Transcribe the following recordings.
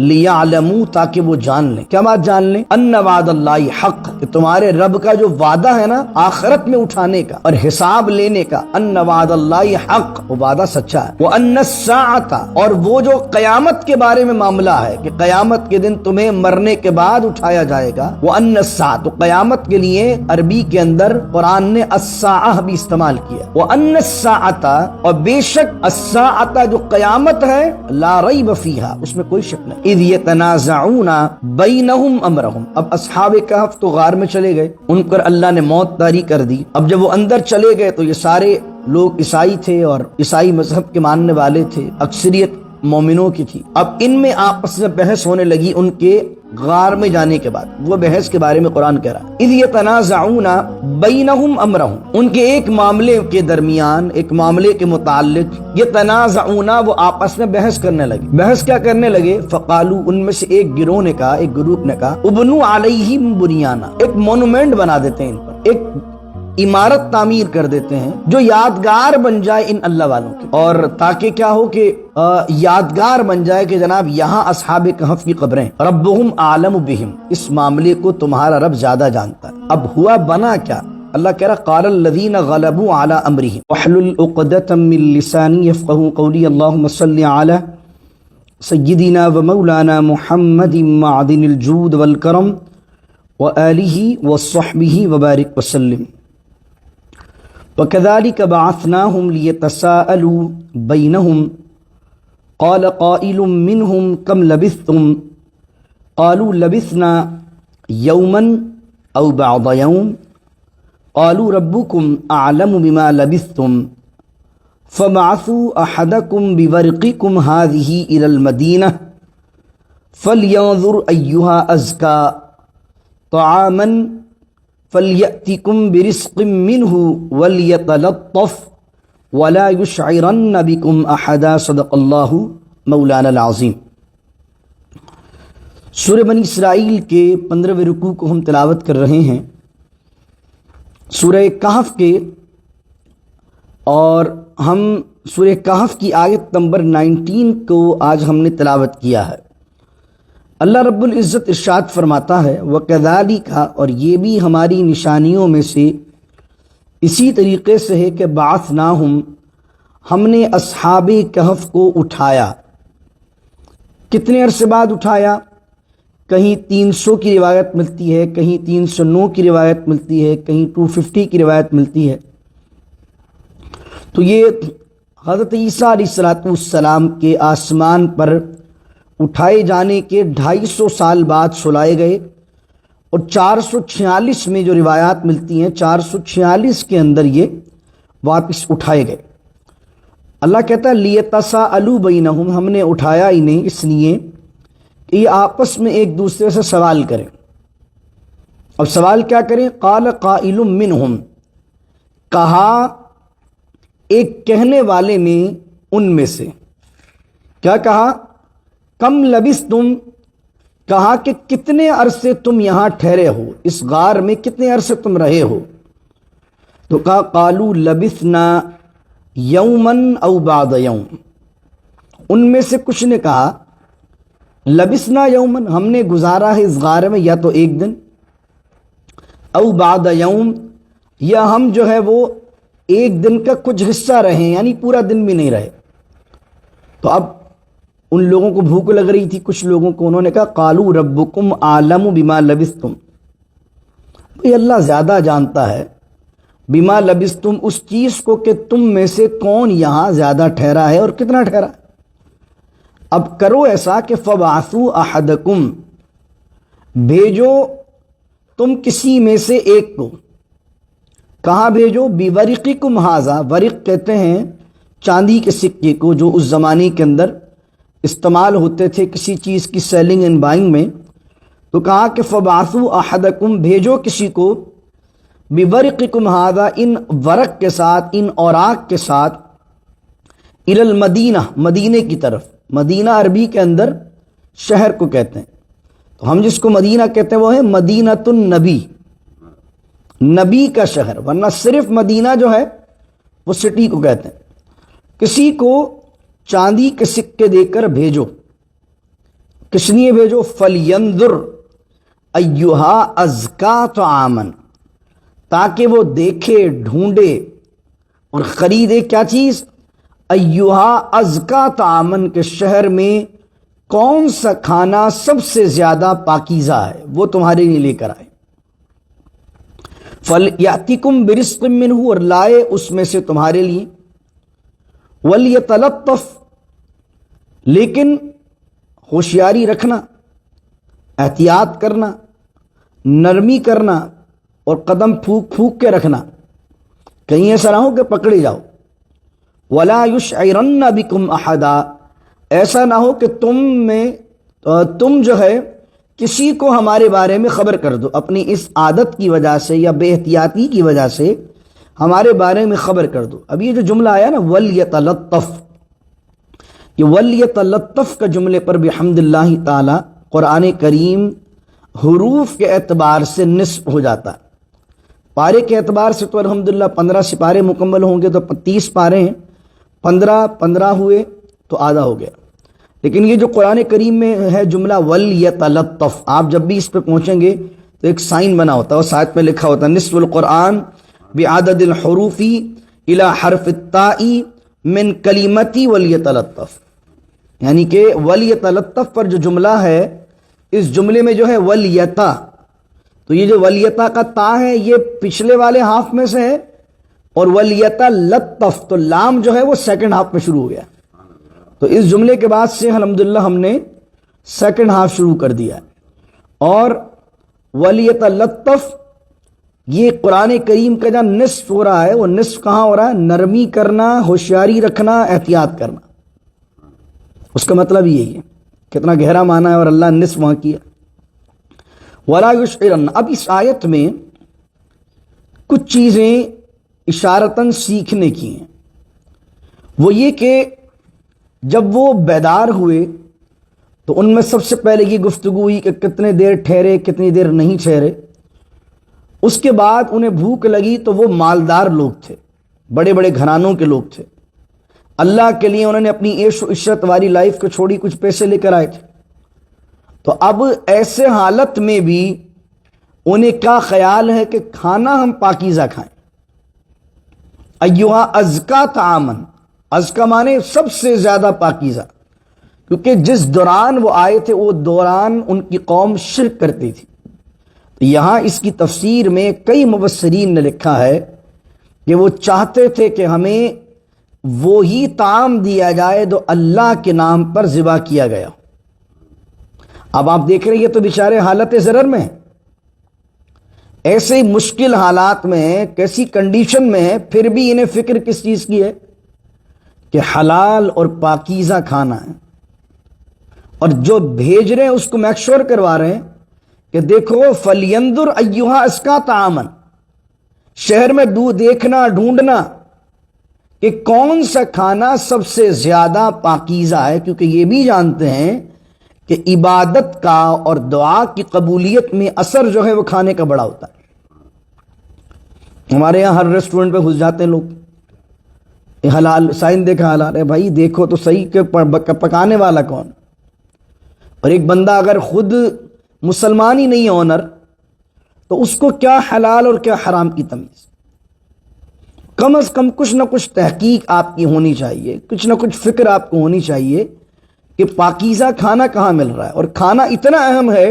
لیعلموا تاکہ وہ جان لیں. کیا بات جان لیں؟ ان وعد اللہ حق، کہ تمہارے رب کا جو وعدہ ہے نا آخرت میں اٹھانے کا اور حساب لینے کا، ان وعد اللہ حق، وہ وعدہ سچا ہے. وان الساعۃ، اور وہ جو قیامت کے بارے میں معاملہ ہے کہ قیامت کے دن تمہیں مرنے کے بعد اٹھایا جائے گا. وان الساعۃ، تو قیامت کے لیے عربی کے اندر قرآن نے الساعہ بھی استعمال کیا. وان الساعۃ، اور بے شک الساعۃ جو قیامت ہے، لا ریب فیہا، اس میں کوئی شک نہیں. اذ یتنازعون بینہم امرہم، اب اصحاب کہف تو غار میں چلے گئے، ان پر اللہ نے موت طاری کر دی. اب جب وہ اندر چلے گئے تو یہ سارے لوگ عیسائی تھے اور عیسائی مذہب کے ماننے والے تھے، اکثریت مومنوں کی تھی. اب ان میں آپس میں بحث ہونے لگی ان کے غار میں جانے کے بعد. وہ بحث کے بارے میں قرآن کہہ رہا ہے اذ یتنازعون بینہم امرہم، ان کے ایک معاملے کے درمیان، ایک معاملے کے متعلق، یتنازعون، وہ آپس میں بحث کرنے لگے. بحث کیا کرنے لگے؟ فقالو، ان میں سے ایک گروہ نے کہا، ایک گروپ نے کہا، ابنو علیہم بنیانا، ایک مونومنٹ بنا دیتے ہیں ان پر، ایک عمارت تعمیر کر دیتے ہیں جو یادگار بن جائے ان اللہ والوں کی، اور تاکہ کیا ہو کہ یادگار بن جائے کہ جناب یہاں اصحاب کہف کی قبریں. ربہم اعلم بہم، اس معاملے کو تمہارا رب زیادہ جانتا ہے. اب ہوا بنا کیا؟ اللہ کہہ رہا قال الذین غلبوا علی امرہم واحلل عقدۃ من لسانی یفقهوا قولی اللہم صل علی سیدنا و مولانا محمد معدن الجود والکرم وآلہ وصحبہ وبارک وسلم. وَكَذَلِكَ بَعَثْنَاهُمْ لِيَتَسَاءَلُوا بَيْنَهُمْ قَالَ قَائِلٌ مِّنْهُمْ كَمْ لَبِثْتُمْ قَالُوا لَبِثْنَا يَوْمًا أَوْ بَعْضَ يَوْمٍ قَالُوا رَبُّكُمْ أَعْلَمُ بِمَا لَبِثْتُمْ فَابْعَثُوا أَحَدَكُمْ بِوَرِقِكُمْ هَٰذِهِ إِلَى الْمَدِينَةِ فَلْيَنظُرْ أَيُّهَا أَزْكَىٰ طَعَامًا فَلْيَأْتِكُمْ بِرِزْقٍ مِّنْهُ وَلْيَتَلَطَّفْ وَلَا يُشْعِرَنَّ بِكُمْ أَحَدًا. صدق اللہ مولانا العظیم. سورہ بنی اسرائیل کے 15ویں رکوع کو ہم تلاوت کر رہے ہیں، سورہ کہف کے، اور ہم سورہ کہف کی آیت نمبر 19 کو آج ہم نے تلاوت کیا ہے. اللہ رب العزت ارشاد فرماتا ہے وَكَذَلِكَ، اور یہ بھی ہماری نشانیوں میں سے اسی طریقے سے ہے کہ بعثناہم، ہم نے اصحاب کہف کو اٹھایا. کتنے عرصے بعد اٹھایا؟ کہیں 300 کی روایت ملتی ہے، کہیں 309 کی روایت ملتی ہے، کہیں 250 کی روایت ملتی ہے. تو یہ حضرت عیسیٰ علیہ السلام کے آسمان پر اٹھائے جانے کے 250 سال بعد سلائے گئے، اور 446 میں جو روایات ملتی ہیں 446 کے اندر یہ واپس اٹھائے گئے. اللہ کہتا ہے لیتساءلوا بینہم، ہم نے اٹھایا انہیں اس لیے کہ یہ آپس میں ایک دوسرے سے سوال کریں. اب سوال کیا کریں؟ قال قائل منہم، کہا ایک کہنے والے نے ان میں سے، کیا کہا؟ کم لبثتم، کہا کہ کتنے عرصے تم یہاں ٹھہرے ہو، اس غار میں کتنے عرصے تم رہے ہو؟ تو کہا قالوا لبثنا یوما او بعض یوم، ان میں سے کچھ نے کہا لبثنا یومن، ہم نے گزارا ہے اس غار میں یا تو ایک دن، او بعض یوم، یا ہم جو ہے وہ ایک دن کا کچھ حصہ رہے، یعنی پورا دن بھی نہیں رہے. تو اب ان لوگوں کو بھوک لگ رہی تھی، کچھ لوگوں کو، انہوں نے کہا قالوا ربکم اعلم بما لبثتم، بھئی اللہ زیادہ جانتا ہے بما لبثتم، اس چیز کو کہ تم میں سے کون یہاں زیادہ ٹھہرا ہے اور کتنا ٹھہرا. اب کرو ایسا کہ فبعثوا احدکم، بھیجو تم کسی میں سے ایک کو. کہاں بھیجو؟ بورقکم ھذا، ورق کہتے ہیں چاندی کے سکے کو جو اس زمانے کے اندر استعمال ہوتے تھے کسی چیز کی سیلنگ اینڈ بائنگ میں. تو کہا کہ فبعثوا احدکم، بھیجو کسی کو، بورقکم ھذا، ان ورق کے ساتھ، ان اوراق کے ساتھ، الی المدینہ، مدینے کی طرف. مدینہ عربی کے اندر شہر کو کہتے ہیں، تو ہم جس کو مدینہ کہتے ہیں وہ ہے مدینۃ النبی، نبی کا شہر، ورنہ صرف مدینہ جو ہے وہ سٹی کو کہتے ہیں. کسی کو چاندی کے سکے دے کر بھیجو. کس لیے بھیجو؟ فَلْيَنْظُرْ أَيُّهَا أَزْكَىٰ طَعَامًا، تاکہ وہ دیکھے، ڈھونڈے اور خریدے کیا چیز؟ أَيُّهَا أَزْكَىٰ طَعَامًا، کہ شہر میں کون سا کھانا سب سے زیادہ پاکیزہ ہے، وہ تمہارے لیے لے کر آئے۔ فَلْيَأْتِكُمْ بِرِزْقٍ مِّنْهُ، اور لائے اس میں سے تمہارے لیے۔ وَلْيَتَلَطَّفْ، لیکن ہوشیاری رکھنا، احتیاط کرنا، نرمی کرنا اور قدم پھونک پھونک کے رکھنا، کہیں ایسا نہ ہو کہ پکڑے جاؤ۔ وَلَا يُشْعِرَنَّ بِكُمْ أَحَدًا، ایسا نہ ہو کہ تم جو ہے کسی کو ہمارے بارے میں خبر کر دو، اپنی اس عادت کی وجہ سے یا بے احتیاطی کی وجہ سے ہمارے بارے میں خبر کر دو۔ اب یہ جو جملہ آیا نا وَلْيَتَلَطَّفْ، یہ وَلْيَتَلَطَّفْ کا جملے پر بحمد اللہ تعالی قرآن کریم حروف کے اعتبار سے نصف ہو جاتا ہے۔ پارے کے اعتبار سے تو الحمدللہ 15 سپارے مکمل ہوں گے تو 30 پارے ہیں، 15 ہوئے تو آدھا ہو گیا۔ لیکن یہ جو قرآن کریم میں ہے جملہ وَلْيَتَلَطَّفْ، آپ جب بھی اس پہ پہنچیں گے تو ایک سائن بنا ہوتا ہے اور ساتھ میں لکھا ہوتا ہے نصف القرآن بعدد الحروف الى حرف التاء من کلمتی وَلْيَتَلَطَّفْ، یعنی کہ وَلْيَتَلَطَّفْ پر جو جملہ ہے، اس جملے میں جو ہے وَلْيَتَا، تو یہ جو وَلْيَتَا کا تا ہے یہ پچھلے والے ہاف میں سے ہے، اور وَلْيَتَلَطَّفْ تو لام جو ہے وہ سیکنڈ ہاف میں شروع ہو گیا، تو اس جملے کے بعد سے الحمدللہ ہم نے سیکنڈ ہاف شروع کر دیا ہے۔ اور وَلْيَتَلَطَّفْ یہ قرآن کریم کا جو نصف ہو رہا ہے، وہ نصف کہاں ہو رہا ہے؟ نرمی کرنا، ہوشیاری رکھنا، احتیاط کرنا، اس کا مطلب یہی ہے۔ کتنا گہرا معنی ہے، اور اللہ نصف وہاں کیا۔ وَلَا يُشْعِرَنَّ، اب اس آیت میں کچھ چیزیں اشارتاً سیکھنے کی ہیں، وہ یہ کہ جب وہ بیدار ہوئے تو ان میں سب سے پہلے یہ گفتگو ہوئی کہ کتنے دیر ٹھہرے، کتنی دیر نہیں ٹھہرے۔ اس کے بعد انہیں بھوک لگی تو وہ مالدار لوگ تھے، بڑے بڑے گھرانوں کے لوگ تھے، اللہ کے لیے انہوں نے اپنی عیش و عشرت والی لائف کو چھوڑی، کچھ پیسے لے کر آئے تھے۔ تو اب ایسے حالت میں بھی انہیں کیا خیال ہے کہ کھانا ہم پاکیزہ کھائیں۔ ایھا ازکا طعامن، ازکا مانے سب سے زیادہ پاکیزہ، کیونکہ جس دوران وہ آئے تھے وہ دوران ان کی قوم شرک کرتی تھی۔ تو یہاں اس کی تفسیر میں کئی مفسرین نے لکھا ہے کہ وہ چاہتے تھے کہ ہمیں وہی طعام دیا جائے جو اللہ کے نام پر ذبح کیا گیا۔ اب آپ دیکھ رہے ہیں یہ تو بیچارے حالت ضرر میں ہیں، ایسے مشکل حالات میں ہیں، کیسی کنڈیشن میں ہیں، پھر بھی انہیں فکر کس چیز کی ہے کہ حلال اور پاکیزہ کھانا ہے۔ اور جو بھیج رہے ہیں اس کو میک شور کروا رہے ہیں کہ دیکھو فَلْيَنْظُرْ أَيُّهَا أَزْكَىٰ طَعَامًا، شہر میں دیکھنا، ڈھونڈنا کہ کون سا کھانا سب سے زیادہ پاکیزہ ہے، کیونکہ یہ بھی جانتے ہیں کہ عبادت کا اور دعا کی قبولیت میں اثر جو ہے وہ کھانے کا بڑا ہوتا ہے۔ ہمارے یہاں ہر ریسٹورنٹ پہ گھس جاتے ہیں لوگ، یہ حلال سائن دیکھا حلال ہے، بھائی دیکھو تو صحیح کہ پکانے والا کون۔ اور ایک بندہ اگر خود مسلمان ہی نہیں آنر تو اس کو کیا حلال اور کیا حرام کی تمیز۔ کم از کم کچھ نہ کچھ تحقیق آپ کی ہونی چاہیے، کچھ نہ کچھ فکر آپ کو ہونی چاہیے کہ پاکیزہ کھانا کہاں مل رہا ہے۔ اور کھانا اتنا اہم ہے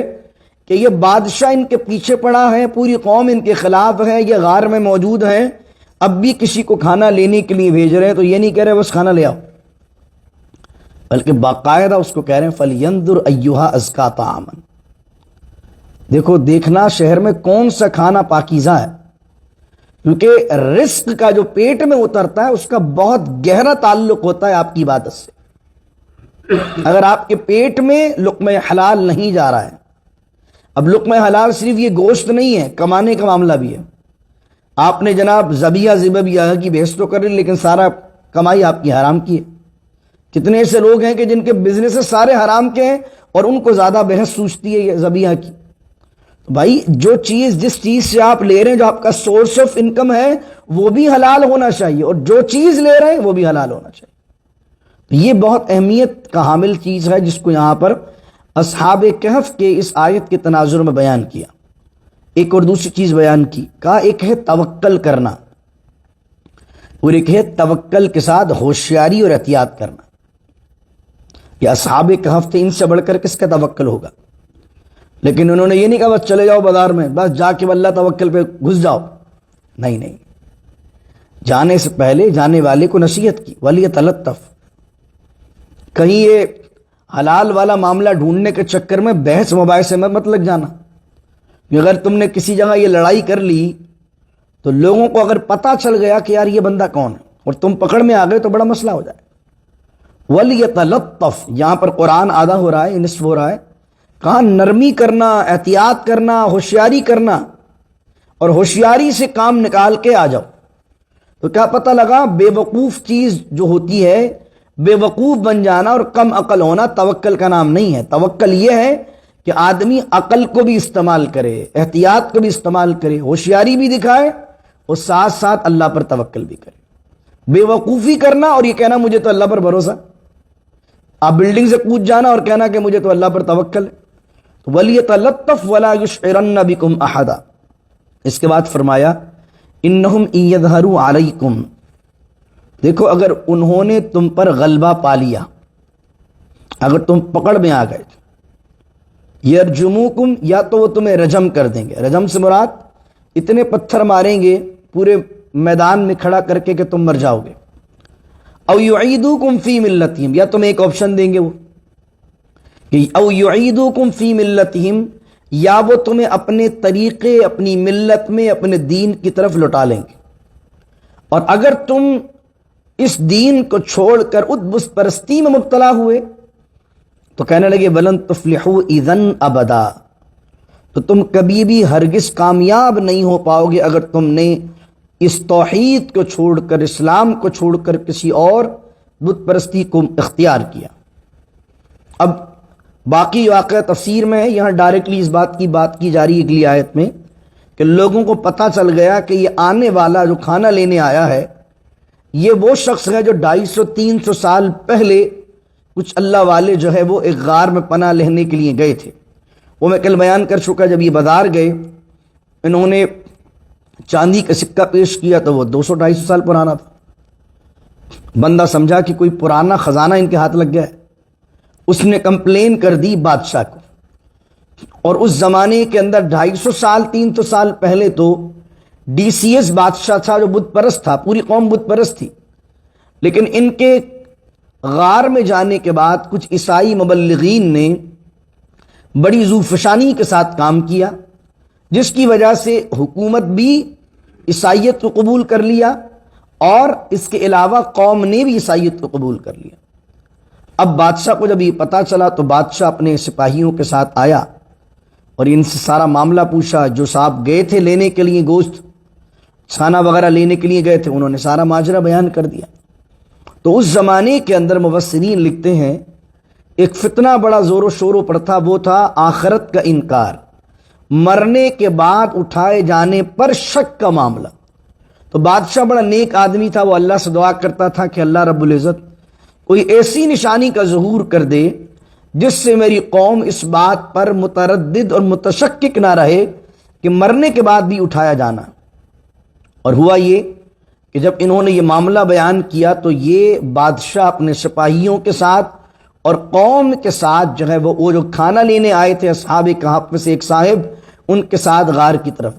کہ یہ بادشاہ ان کے پیچھے پڑا ہے، پوری قوم ان کے خلاف ہے، یہ غار میں موجود ہیں، اب بھی کسی کو کھانا لینے کے لیے بھیج رہے ہیں تو یہ نہیں کہہ رہے بس کھانا لے آؤ، بلکہ باقاعدہ اس کو کہہ رہے ہیں فَلْيَنْظُرْ أَيُّهَا أَزْكَىٰ طَعَامًا، دیکھو دیکھنا شہر میں کون سا کھانا پاکیزہ ہے، کیونکہ رزق کا جو پیٹ میں اترتا ہے اس کا بہت گہرا تعلق ہوتا ہے آپ کی عبادت سے۔ اگر آپ کے پیٹ میں لقمہ حلال نہیں جا رہا ہے، اب لقمہ حلال صرف یہ گوشت نہیں ہے، کمانے کا معاملہ بھی ہے۔ آپ نے جناب ذبیحہ کی بحث تو کر لی لیکن سارا کمائی آپ کی حرام کی ہے۔ کتنے ایسے لوگ ہیں کہ جن کے بزنس سارے حرام کے ہیں اور ان کو زیادہ بحث سوچتی ہے یہ ذبیحہ کی۔ بھائی جو چیز جس چیز سے آپ لے رہے ہیں، جو آپ کا سورس آف انکم ہے، وہ بھی حلال ہونا چاہیے، اور جو چیز لے رہے ہیں وہ بھی حلال ہونا چاہیے۔ یہ بہت اہمیت کا حامل چیز ہے جس کو یہاں پر اصحاب کہف کے اس آیت کے تناظر میں بیان کیا، ایک اور دوسری چیز بیان کی، کہا ایک ہے توکل کرنا اور ایک ہے توکل کے ساتھ ہوشیاری اور احتیاط کرنا۔ یہ اصحاب کہف تھے، ان سے بڑھ کر کس کا توکل ہوگا؟ لیکن انہوں نے یہ نہیں کہا بس چلے جاؤ بازار میں، بس جا کے اللہ توکل پہ گھس جاؤ، نہیں، جانے سے پہلے جانے والے کو نصیحت کی، ولیتلطف۔ کہیں یہ حلال والا معاملہ ڈھونڈنے کے چکر میں بحث مباحثے میں مت لگ جانا، کہ اگر تم نے کسی جگہ یہ لڑائی کر لی تو لوگوں کو اگر پتہ چل گیا کہ یار یہ بندہ کون ہے اور تم پکڑ میں آ گئے تو بڑا مسئلہ ہو جائے۔ ولیتلطف، یہاں پر قرآن آدھا ہو رہا ہے، نصف ہو رہا ہے، کہاں نرمی کرنا، احتیاط کرنا، ہوشیاری کرنا، اور ہوشیاری سے کام نکال کے آ جاؤ۔ تو کیا پتہ لگا؟ بے وقوف چیز جو ہوتی ہے، بے وقوف بن جانا اور کم عقل ہونا توکل کا نام نہیں ہے۔ توکل یہ ہے کہ آدمی عقل کو بھی استعمال کرے، احتیاط کو بھی استعمال کرے، ہوشیاری بھی دکھائے اور ساتھ ساتھ اللہ پر توکل بھی کرے۔ بے وقوفی کرنا اور یہ کہنا مجھے تو اللہ پر بھروسہ، آپ بلڈنگ سے کود جانا اور کہنا کہ مجھے تو اللہ پر توکل ہے۔ تو وَلْيَتَلَطَّفْ وَلَا يُشْعِرَنَّ بِكُمْ أَحَدًا۔ اس کے بعد فرمایا اِنَّهُمْ إِن يَظْهَرُوا عَلَيْكُمْ، دیکھو اگر انہوں نے تم پر غلبہ پا لیا، اگر تم پکڑ میں آ گئے، یرجموکم، یا تو وہ تمہیں رجم کر دیں گے۔ رجم سے مراد اتنے پتھر ماریں گے پورے میدان میں کھڑا کر کے کہ تم مر جاؤ گے۔ او یعیدوکم فی ملتہم، یا تمہیں ایک آپشن دیں گے وہ کہ او یعیدوکم فی ملتہم، یا وہ تمہیں اپنے طریقے، اپنی ملت میں، اپنے دین کی طرف لوٹا لیں گے۔ اور اگر تم اس دین کو چھوڑ کر بت پرستی میں مبتلا ہوئے تو کہنے لگے ولن تفلحوا اذن ابدا، تو تم کبھی بھی ہرگز کامیاب نہیں ہو پاؤ گے اگر تم نے اس توحید کو چھوڑ کر، اسلام کو چھوڑ کر کسی اور بت پرستی کو اختیار کیا۔ اب باقی واقعہ تفسیر میں ہے، یہاں ڈائریکٹلی اس بات کی جا رہی ہے اگلی آیت میں کہ لوگوں کو پتہ چل گیا کہ یہ آنے والا جو کھانا لینے آیا ہے یہ وہ شخص ہے جو 250-300 سال پہلے کچھ اللہ والے جو ہے وہ ایک غار میں پناہ لینے کے لیے گئے تھے۔ وہ میں کل بیان کر چکا، جب یہ بازار گئے انہوں نے چاندی کا سکہ پیش کیا تو وہ 200-250 سال پرانا تھا۔ بندہ سمجھا کہ کوئی پرانا خزانہ ان کے ہاتھ لگ گیا ہے، اس نے کمپلین کر دی بادشاہ کو۔ اور اس زمانے کے اندر 250-300 سال پہلے تو ڈی سی ایس بادشاہ تھا جو بت پرست تھا، پوری قوم بت پرست تھی، لیکن ان کے غار میں جانے کے بعد کچھ عیسائی مبلغین نے بڑی ذوفشانی کے ساتھ کام کیا، جس کی وجہ سے حکومت بھی عیسائیت کو قبول کر لیا اور اس کے علاوہ قوم نے بھی عیسائیت کو قبول کر لیا۔ اب بادشاہ کو جب یہ پتہ چلا تو بادشاہ اپنے سپاہیوں کے ساتھ آیا اور ان سے سارا معاملہ پوچھا۔ جو صاحب گئے تھے لینے کے لیے گوشت، کھانا وغیرہ لینے کے لیے گئے تھے، انہوں نے سارا ماجرا بیان کر دیا۔ تو اس زمانے کے اندر مفسرین لکھتے ہیں ایک فتنہ بڑا زور و شور پر تھا، وہ تھا آخرت کا انکار، مرنے کے بعد اٹھائے جانے پر شک کا معاملہ۔ تو بادشاہ بڑا نیک آدمی تھا، وہ اللہ سے دعا کرتا تھا کہ اللہ رب العزت کوئی ایسی نشانی کا ظہور کر دے جس سے میری قوم اس بات پر متردد اور متشکک نہ رہے کہ مرنے کے بعد بھی اٹھایا جانا۔ اور ہوا یہ کہ جب انہوں نے یہ معاملہ بیان کیا تو یہ بادشاہ اپنے سپاہیوں کے ساتھ اور قوم کے ساتھ جو ہے وہ جو کھانا لینے آئے تھے اصحاب کہف میں سے ایک صاحب، ان کے ساتھ غار کی طرف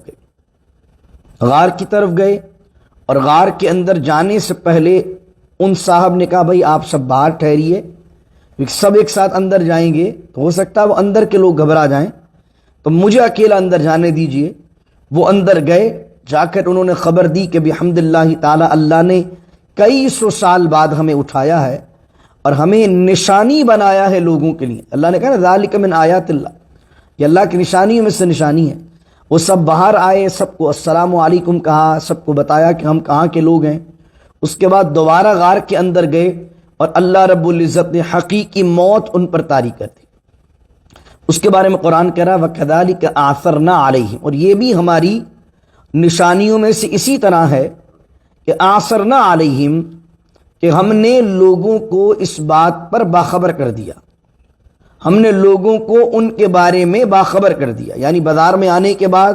گئے اور غار کے اندر جانے سے پہلے ان صاحب نے کہا بھائی آپ سب باہر ٹھہریے، سب ایک ساتھ اندر جائیں گے تو ہو سکتا ہے وہ اندر کے لوگ گھبرا جائیں، تو مجھے اکیلا اندر جانے دیجئے۔ وہ اندر گئے، جا کر انہوں نے خبر دی کہ بحمداللہ تعالی اللہ نے کئی سو سال بعد ہمیں اٹھایا ہے اور ہمیں نشانی بنایا ہے لوگوں کے لیے۔ اللہ نے کہا نا ذالک من آیات اللہ، یہ اللہ کی نشانیوں میں سے نشانی ہے۔ وہ سب باہر آئے، سب کو السلام علیکم کہا، سب کو بتایا کہ ہم کہاں کے لوگ ہیں۔ اس کے بعد دوبارہ غار کے اندر گئے اور اللہ رب العزت نے حقیقی موت ان پر طاری کر دی۔ اس کے بارے میں قرآن کہہ رہا وَكَذَلِكَ أَعْثَرْنَا عَلَيْهِمْ، اور یہ بھی ہماری نشانیوں میں سے اسی طرح ہے کہ آثرنا علیہم، کہ ہم نے لوگوں کو اس بات پر باخبر کر دیا، ہم نے لوگوں کو ان کے بارے میں باخبر کر دیا، یعنی بازار میں آنے کے بعد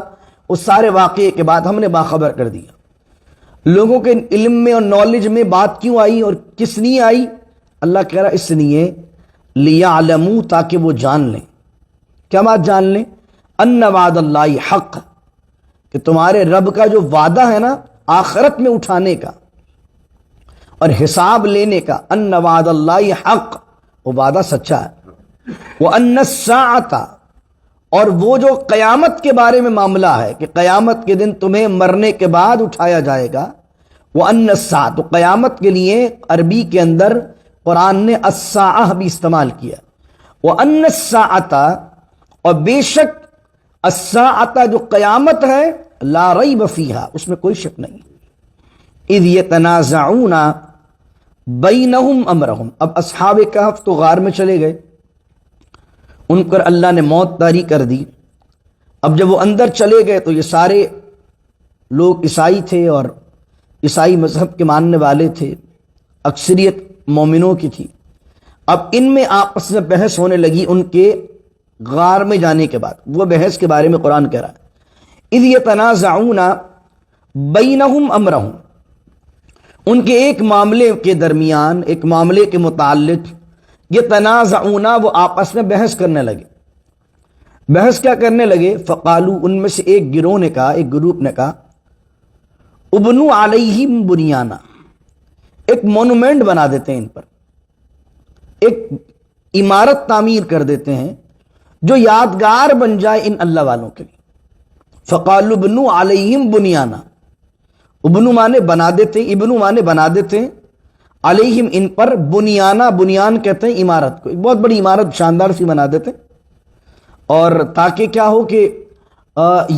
اس سارے واقعے کے بعد ہم نے باخبر کر دیا۔ لوگوں کے علم میں اور نالج میں بات کیوں آئی اور کس لیے آئی؟ اللہ کہہ رہا اس لیے لیعلموا، تاکہ وہ جان لیں۔ کیا بات جان لیں؟ ان وعد اللہ حق، کہ تمہارے رب کا جو وعدہ ہے نا آخرت میں اٹھانے کا اور حساب لینے کا، ان وعد اللہ حق، وہ وعدہ سچا ہے۔ وَأَنَّ السَّاعَةَ، اور وہ جو قیامت کے بارے میں معاملہ ہے کہ قیامت کے دن تمہیں مرنے کے بعد اٹھایا جائے گا، وَأَنَّ السَّاعَةَ، تو قیامت کے لیے عربی کے اندر قرآن نے الساعہ بھی استعمال کیا۔ وَأَنَّ السَّاعَةَ، اور بے شک الساعة جو قیامت ہے، لا ریب فیہا، اس میں کوئی شک نہیں۔ اذ یتنازعون بینہم امرہم، اب اصحاب کہف تو غار میں چلے گئے، ان پر اللہ نے موت طاری کر دی۔ اب جب وہ اندر چلے گئے تو یہ سارے لوگ عیسائی تھے اور عیسائی مذہب کے ماننے والے تھے، اکثریت مومنوں کی تھی۔ اب ان میں آپس میں بحث ہونے لگی ان کے غار میں جانے کے بعد، وہ بحث کے بارے میں قرآن کہہ رہا ہے۔ اذ یتنازعون بینہم امرہم، ان کے ایک معاملے کے درمیان، ایک معاملے کے متعلق، یتنازعون، وہ آپس میں بحث کرنے لگے۔ بحث کیا کرنے لگے؟ فقالو، ان میں سے ایک گروہ نے کہا، ایک گروپ نے کہا، ابنو علیہم بنیانا، ایک مونومنٹ بنا دیتے ہیں ان پر، ایک عمارت تعمیر کر دیتے ہیں جو یادگار بن جائے ان اللہ والوں کے لیے۔ فقالوا ابنوا علیہم بنیانا، ابنو مانے بنا دیتے، ابنو مانے بنا دیتے ہیں، علیہم ان پر، بنیانا، بنیان کہتے ہیں عمارت کو، ایک بہت بڑی عمارت شاندار سی بنا دیتے ہیں، اور تاکہ کیا ہو کہ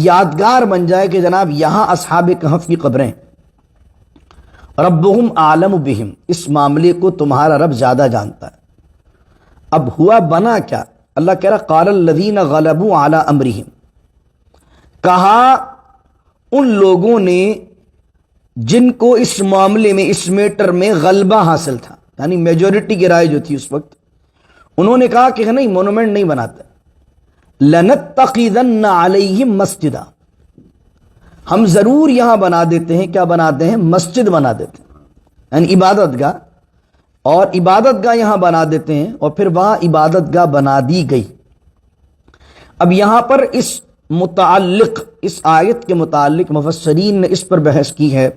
یادگار بن جائے کہ جناب یہاں اصحاب کہف کی قبریں۔ ربہم اعلم بہم، اس معاملے کو تمہارا رب زیادہ جانتا ہے۔ اب ہوا بنا کیا؟ اللہ کہہ رہا قال الذین غلبوا علی امرہم، کہا ان لوگوں نے جن کو اس معاملے میں، اس میٹر میں غلبہ حاصل تھا، یعنی میجورٹی کی رائے جو تھی اس وقت، انہوں نے کہا کہ نہیں، مونومنٹ نہیں بناتے، لَنَتَّخِذَنَّ عَلَيْهِمْ مَسْجِدًا، ہم ضرور یہاں بنا دیتے ہیں، کیا بناتے ہیں؟ مسجد بنا دیتے ہیں، یعنی عبادت گاہ، اور عبادت گاہ یہاں بنا دیتے ہیں، اور پھر وہاں عبادت گاہ بنا دی گئی۔ اب یہاں پر اس متعلق، اس آیت کے متعلق مفسرین نے اس پر بحث کی ہے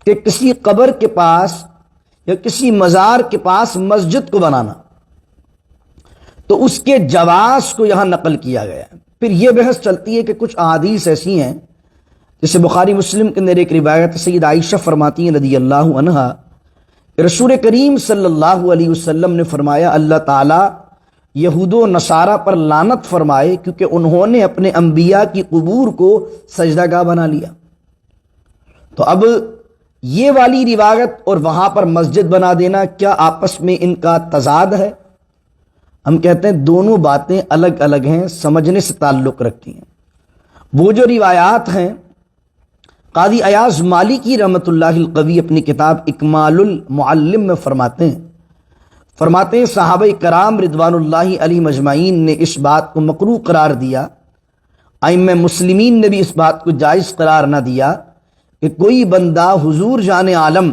کہ کسی قبر کے پاس یا کسی مزار کے پاس مسجد کو بنانا، تو اس کے جواز کو یہاں نقل کیا گیا ہے۔ پھر یہ بحث چلتی ہے کہ کچھ احادیث ایسی ہیں، جیسے بخاری مسلم کے اندر ایک روایت سید عائشہ فرماتی ہیں رضی اللہ عنہا، کہ رسول کریم صلی اللہ علیہ وسلم نے فرمایا اللہ تعالیٰ یہود و نصارہ پر لعنت فرمائے کیونکہ انہوں نے اپنے انبیاء کی قبور کو سجدہ گاہ بنا لیا۔ تو اب یہ والی روایت اور وہاں پر مسجد بنا دینا، کیا آپس میں ان کا تضاد ہے؟ ہم کہتے ہیں دونوں باتیں الگ الگ ہیں، سمجھنے سے تعلق رکھتی ہیں۔ وہ جو روایات ہیں، قاضی ایاز مالکی رحمۃ اللہ القوی اپنی کتاب اکمال المعلم میں فرماتے ہیں صحابہ کرام رضوان اللہ علیہم اجمعین نے اس بات کو مکروہ قرار دیا، ائمہ مسلمین نے بھی اس بات کو جائز قرار نہ دیا کہ کوئی بندہ حضور جان عالم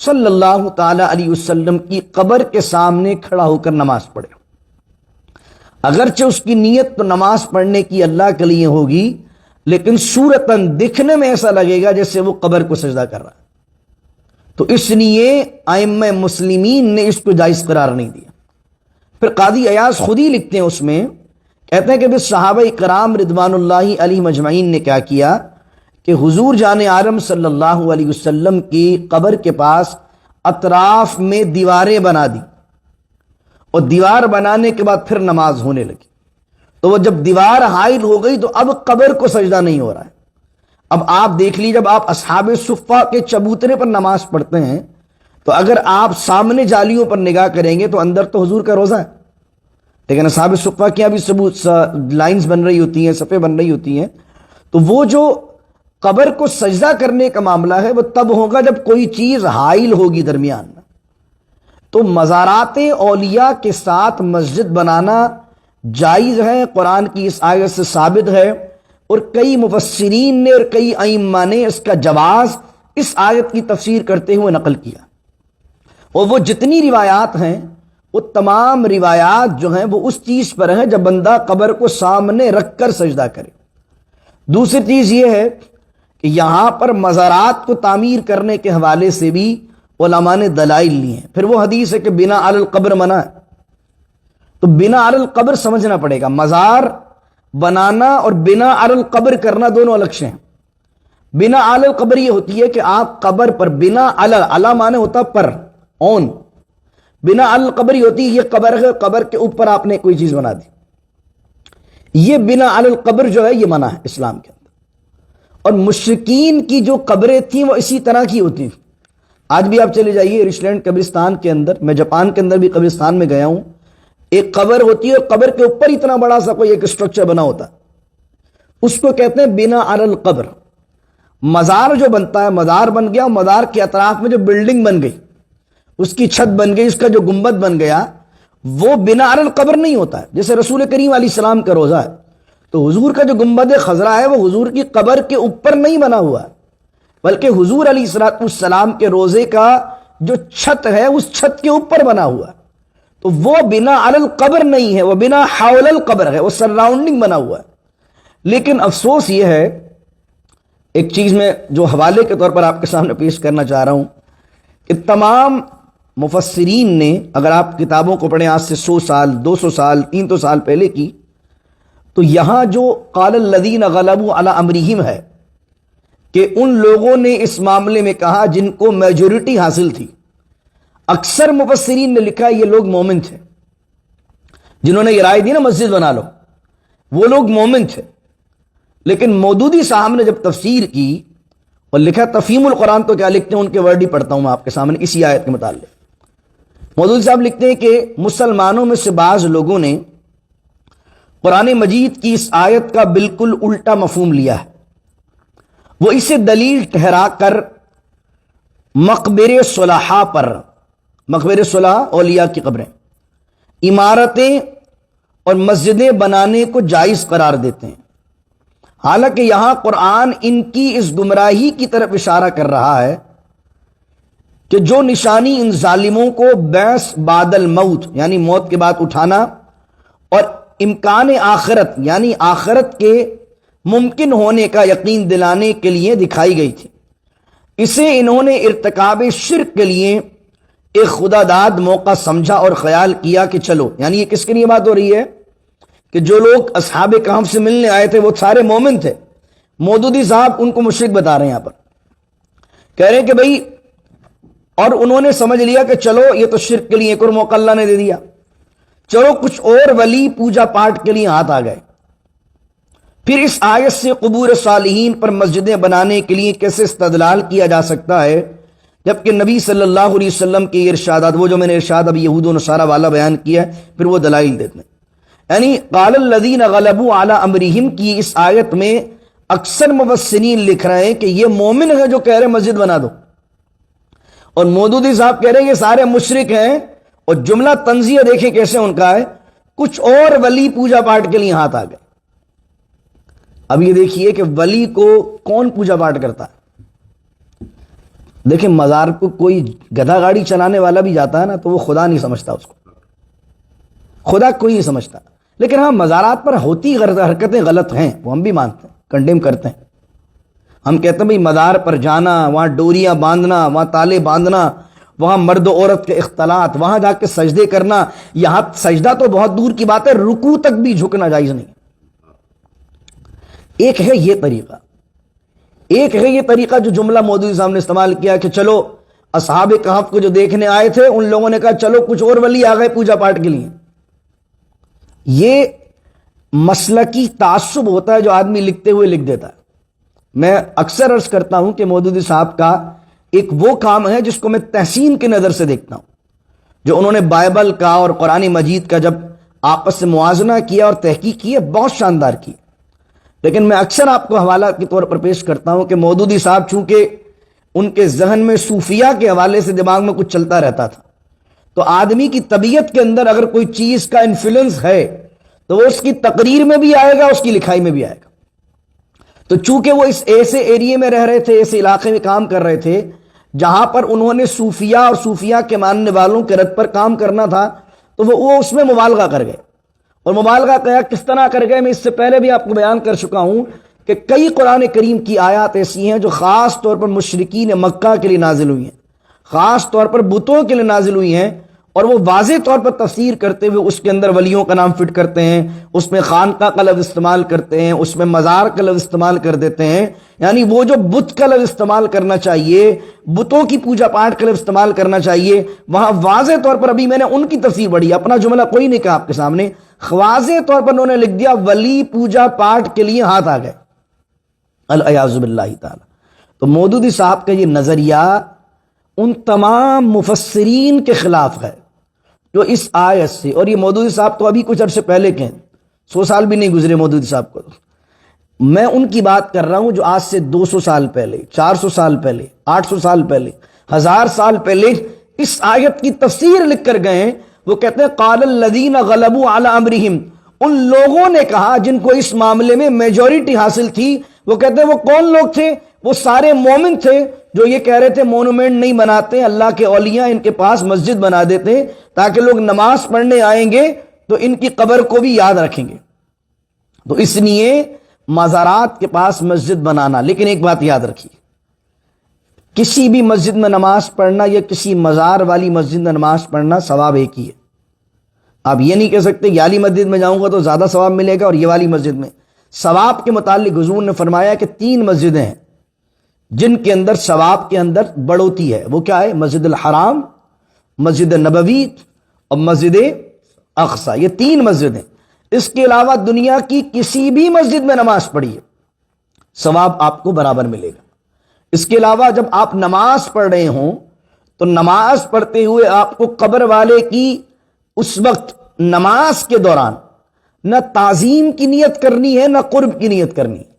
صلی اللہ تعالی علیہ وسلم کی قبر کے سامنے کھڑا ہو کر نماز پڑھے۔ اگرچہ اس کی نیت تو نماز پڑھنے کی اللہ کے لیے ہوگی، لیکن صورتاً دکھنے میں ایسا لگے گا جیسے وہ قبر کو سجدہ کر رہا ہے، تو اس لیے ائمہ مسلمین نے اس کو جائز قرار نہیں دیا۔ پھر قاضی ایاز خود ہی لکھتے ہیں، اس میں کہتے ہیں کہ بس صحابہ کرام رضوان اللہ علیہم اجمعین نے کیا کیا کہ حضور جان عالم صلی اللہ علیہ وسلم کی قبر کے پاس اطراف میں دیواریں بنا دی، اور دیوار بنانے کے بعد پھر نماز ہونے لگی۔ تو وہ جب دیوار حائل ہو گئی تو اب قبر کو سجدہ نہیں ہو رہا ہے۔ اب آپ دیکھ لیجیے، جب آپ اصحاب صفہ کے چبوترے پر نماز پڑھتے ہیں تو اگر آپ سامنے جالیوں پر نگاہ کریں گے تو اندر تو حضور کا روزہ ہے، لیکن اصحاب صفہ کی ابھی لائنز بن رہی ہوتی ہیں، صفیں بن رہی ہوتی ہیں، تو وہ جو قبر کو سجدہ کرنے کا معاملہ ہے وہ تب ہوگا جب کوئی چیز حائل ہوگی درمیان میں۔ تو مزارات اولیاء کے ساتھ مسجد بنانا جائز ہے، قرآن کی اس آیت سے ثابت ہے، اور کئی مفسرین نے اور کئی ائمہ نے اس کا جواز اس آیت کی تفسیر کرتے ہوئے نقل کیا، اور وہ جتنی روایات ہیں وہ تمام روایات جو ہیں وہ اس چیز پر ہیں جب بندہ قبر کو سامنے رکھ کر سجدہ کرے۔ دوسری چیز یہ ہے کہ یہاں پر مزارات کو تعمیر کرنے کے حوالے سے بھی علماء نے دلائل لی ہیں۔ پھر وہ حدیث ہے کہ بنا علی القبر منع ہے، تو بنا علی القبر سمجھنا پڑے گا، مزار بنانا اور بنا علی القبر کرنا دونوں الگ سے ہیں۔ بنا علی القبر یہ ہوتی ہے کہ آپ قبر پر بنا علی معنی ہوتا پر اون، بنا علی القبر یہ ہوتی ہے یہ قبر ہے، قبر کے اوپر آپ نے کوئی چیز بنا دی، یہ بنا علی القبر جو ہے یہ منع ہے اسلام کے اندر۔ اور مشرکین کی جو قبریں تھیں وہ اسی طرح کی ہوتی ہیں۔ آج بھی آپ چلے جائیے رش لینڈ قبرستان کے اندر، میں جاپان کے اندر بھی قبرستان میں گیا ہوں، ایک قبر ہوتی ہے اور قبر کے اوپر اتنا بڑا سا کوئی ایک اسٹرکچر بنا ہوتا ہے، اس کو کہتے ہیں بنا علی القبر۔ مزار جو بنتا ہے، مزار بن گیا، مزار کے اطراف میں جو بلڈنگ بن گئی، اس کی چھت بن گئی، اس کا جو گنبد بن گیا، وہ بنا علی القبر نہیں ہوتا ہے۔ جیسے رسول کریم علیہ السلام کا روضہ ہے، تو حضور کا جو گنبد خضرا ہے وہ حضور کی قبر کے اوپر نہیں بنا ہوا ہے، بلکہ حضور علیہ السلام کے روضے کا جو چھت ہے اس چھت کے اوپر بنا ہوا ہے، تو وہ بنا علی القبر نہیں ہے، وہ بنا حول القبر ہے، وہ سراؤنڈنگ بنا ہوا ہے۔ لیکن افسوس یہ ہے، ایک چیز میں جو حوالے کے طور پر آپ کے سامنے پیش کرنا چاہ رہا ہوں کہ تمام مفسرین نے، اگر آپ کتابوں کو پڑھیں آج سے 100 سال 200 سال 300 سال پہلے کی، تو یہاں جو قال الذین غلبوا علی امرہم ہے کہ ان لوگوں نے اس معاملے میں کہا جن کو میجورٹی حاصل تھی، اکثر مفسرین نے لکھا یہ لوگ مومن تھے، جنہوں نے یہ رائے دی نا مسجد بنا لو، وہ لوگ مومن تھے۔ لیکن مودودی صاحب نے جب تفسیر کی اور لکھا تفہیم القرآن، تو کیا لکھتے ہیں ان کے ورڈ ہی پڑھتا ہوں میں آپ کے سامنے اسی آیت کے متعلق۔ مودودی صاحب لکھتے ہیں کہ مسلمانوں میں سے بعض لوگوں نے قرآن مجید کی اس آیت کا بالکل الٹا مفہوم لیا ہے، وہ اسے دلیل ٹھہرا کر مقبر صلحاء پر، مقبر صلحاء اولیاء کی قبریں، عمارتیں اور مسجدیں بنانے کو جائز قرار دیتے ہیں، حالانکہ یہاں قرآن ان کی اس گمراہی کی طرف اشارہ کر رہا ہے کہ جو نشانی ان ظالموں کو بعث بعد الموت یعنی موت کے بعد اٹھانا اور امکان آخرت یعنی آخرت کے ممکن ہونے کا یقین دلانے کے لیے دکھائی گئی تھی، اسے انہوں نے ارتکاب شرک کے لیے ایک خدا داد موقع سمجھا اور خیال کیا کہ چلو، یعنی یہ کس کے لیے بات ہو رہی ہے کہ جو لوگ اصحاب کہف سے ملنے آئے تھے وہ سارے مومن تھے۔ مودودی صاحب ان کو مشرک بتا رہے ہیں، یہاں پر کہہ رہے ہیں کہ بھئی، اور انہوں نے سمجھ لیا کہ چلو یہ تو شرک کے لیے ایک اور موقع اللہ نے دے دیا، چلو کچھ اور ولی پوجا پاٹ کے لیے ہاتھ آ گئے۔ پھر اس آیت سے قبور صالحین پر مسجدیں بنانے کے لیے کیسے استدلال کیا جا سکتا ہے، جبکہ نبی صلی اللہ علیہ وسلم کے ارشادات، وہ جو میں نے ارشاد ابھی یہود و نصارہ والا بیان کیا ہے، پھر وہ دلائل دیتے ہیں۔ یعنی قال الذین غلبوا علی امرہم کی اس آیت میں اکثر مفسرین لکھ رہے ہیں کہ یہ مومن ہے جو کہہ رہے مسجد بنا دو، اور مودودی صاحب کہہ رہے ہیں یہ سارے مشرک ہیں، اور جملہ تنزیہ دیکھیں کیسے ان کا ہے، کچھ اور ولی پوجا پاٹ کے لیے ہاتھ آ گئے۔ اب یہ دیکھیے کہ ولی کو کون پوجا پاٹ کرتا ہے؟ دیکھیں مزار کو کوئی گدھا گاڑی چلانے والا بھی جاتا ہے نا تو وہ خدا نہیں سمجھتا، اس کو خدا کوئی نہیں سمجھتا۔ لیکن ہاں مزارات پر ہوتی حرکتیں غلط ہیں، وہ ہم بھی مانتے ہیں، کنڈیم کرتے ہیں۔ ہم کہتے ہیں بھئی مزار پر جانا، وہاں ڈوریاں باندھنا، وہاں تالے باندھنا، وہاں مرد و عورت کے اختلاط، وہاں جا کے سجدے کرنا، یہاں سجدہ تو بہت دور کی بات ہے، رکوع تک بھی جھکنا جائز نہیں۔ ایک ہے یہ طریقہ، ایک ہے یہ طریقہ جو جملہ مودودی صاحب نے استعمال کیا کہ چلو اصحاب کہف کو جو دیکھنے آئے تھے ان لوگوں نے کہا چلو کچھ اور ولی آ گئے پوجا پاٹ کے لیے۔ یہ مسلکی تعصب ہوتا ہے جو آدمی لکھتے ہوئے لکھ دیتا ہے۔ میں اکثر عرض کرتا ہوں کہ مودودی صاحب کا ایک وہ کام ہے جس کو میں تحسین کی نظر سے دیکھتا ہوں، جو انہوں نے بائبل کا اور قرآن مجید کا جب آپس سے موازنہ کیا اور تحقیق کی ہے، بہت شاندار کی۔ لیکن میں اکثر آپ کو حوالہ کے طور پر پیش کرتا ہوں کہ مودودی صاحب چونکہ ان کے ذہن میں صوفیہ کے حوالے سے دماغ میں کچھ چلتا رہتا تھا، تو آدمی کی طبیعت کے اندر اگر کوئی چیز کا انفلوئنس ہے تو وہ اس کی تقریر میں بھی آئے گا، اس کی لکھائی میں بھی آئے گا۔ تو چونکہ وہ اس ایسے ایریے میں رہ رہے تھے، ایسے علاقے میں کام کر رہے تھے جہاں پر انہوں نے صوفیہ اور صوفیہ کے ماننے والوں کے رد پر کام کرنا تھا، تو وہ اس میں مبالغہ کر گئے۔ اور مبالغہ کس طرح کر گئے، میں اس سے پہلے بھی آپ کو بیان کر چکا ہوں کہ کئی قرآن کریم کی آیات ایسی ہیں جو خاص طور پر مشرکین مکہ کے لیے نازل ہوئی ہیں، خاص طور پر بتوں کے لیے نازل ہوئی ہیں، اور وہ واضح طور پر تفسیر کرتے ہوئے اس کے اندر ولیوں کا نام فٹ کرتے ہیں، اس میں خانقاہ کا لفظ استعمال کرتے ہیں، اس میں مزار کا لفظ استعمال کر دیتے ہیں۔ یعنی وہ جو بت کا لفظ استعمال کرنا چاہیے، بتوں کی پوجا پاٹ کا لفظ استعمال کرنا چاہیے، وہاں واضح طور پر، ابھی میں نے ان کی تفسیر پڑھی، اپنا جملہ کوئی نہیں کہا آپ کے سامنے، واضح طور پر انہوں نے لکھ دیا ولی پوجا پاٹ کے لیے ہاتھ آ گئے، الیاذ باللہ تعالی۔ تو مودودی صاحب کا یہ نظریہ ان تمام مفسرین کے خلاف ہے جو اس آیت سے، اور یہ مودودی صاحب تو ابھی کچھ عرصے پہلے کے ہیں، 100 سال بھی نہیں گزرے مودودی صاحب کو، میں ان کی بات کر رہا ہوں جو آج سے 200 سال پہلے، 400 سال پہلے، 800 سال پہلے، 1000 سال پہلے اس آیت کی تفسیر لکھ کر گئے ہیں۔ وہ کہتے ہیں قال الذین غلبوا علی امرہم، ان لوگوں نے کہا جن کو اس معاملے میں میجورٹی حاصل تھی، وہ کہتے ہیں وہ کون لوگ تھے؟ وہ سارے مومن تھے جو یہ کہہ رہے تھے مونومنٹ نہیں بناتے، اللہ کے اولیاء ان کے پاس مسجد بنا دیتے تاکہ لوگ نماز پڑھنے آئیں گے تو ان کی قبر کو بھی یاد رکھیں گے، تو اس لیے مزارات کے پاس مسجد بنانا۔ لیکن ایک بات یاد رکھیے، کسی بھی مسجد میں نماز پڑھنا یا کسی مزار والی مسجد میں نماز پڑھنا ثواب ایک ہی ہے۔ آپ یہ نہیں کہہ سکتے یہ والی مسجد میں جاؤں گا تو زیادہ ثواب ملے گا اور یہ والی مسجد میں۔ ثواب کے متعلق حضور نے فرمایا کہ 3 مسجدیں ہیں جن کے اندر ثواب کے اندر بڑھوتی ہے، وہ کیا ہے؟ مسجد الحرام، مسجد نبوی اور مسجد اقصی، یہ 3 مسجدیں۔ اس کے علاوہ دنیا کی کسی بھی مسجد میں نماز پڑھیے، ثواب آپ کو برابر ملے گا۔ اس کے علاوہ جب آپ نماز پڑھ رہے ہوں تو نماز پڑھتے ہوئے آپ کو قبر والے کی اس وقت نماز کے دوران نہ تعظیم کی نیت کرنی ہے نہ قرب کی نیت کرنی ہے،